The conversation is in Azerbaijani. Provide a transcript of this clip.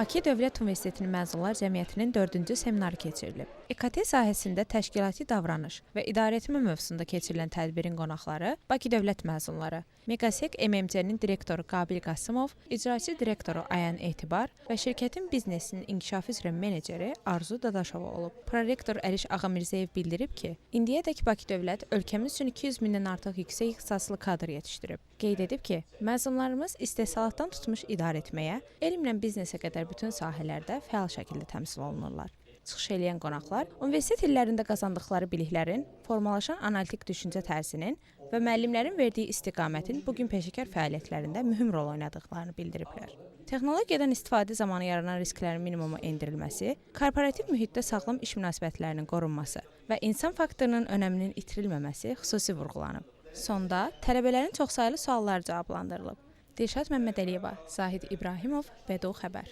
Bakı Dövlət Universitetinin Məzunlar Cəmiyyətinin 4-cü seminarı keçirilib. EKT sahəsində təşkilati davranış və idarəetmə mövzusunda keçirilən tədbirin qonaqları Bakı Dövlət məzunları, Meqasek MMC-nin direktoru Qabil Qasımov, icraçı direktoru Ayan Etibar və şirkətin biznesinin inkişafı üzrə meneceri Arzu Dadaşova olub. Prorektor Əliş Ağamirzayev bildirib ki, indiyədək Bakı Dövlət ölkəmiz üçün 200 mindən artıq yüksək ixtisaslı kadr yetişdirib. Qeyd edib ki, məzunlarımız istehsalatdan tutmuş idarəetməyə, elmlə biznesə qədər bütün sahələrdə fəal şəkildə təmsil olunurlar. Çıxış edən qonaqlar universitet illərində qazandıqları biliklərin, formalaşan analitik düşüncə tərzinin və müəllimlərin verdiyi istiqamətin bugün peşəkar fəaliyyətlərində mühüm rol oynadıqlarını bildiriblər. Texnologiyadan istifadə zamanı yaranan risklərin minimuma endirilməsi, korporativ mühitdə sağlam iş münasibətlərinin qorunması və insan faktorunun önəminin itirilməməsi xüsusi vurğulanıb. Sonda tələbələrin çoxsaylı sualları cavablandırılıb. Dilşad Məmmədəliyeva, Zahid İbrahimov, BDO Xəbər.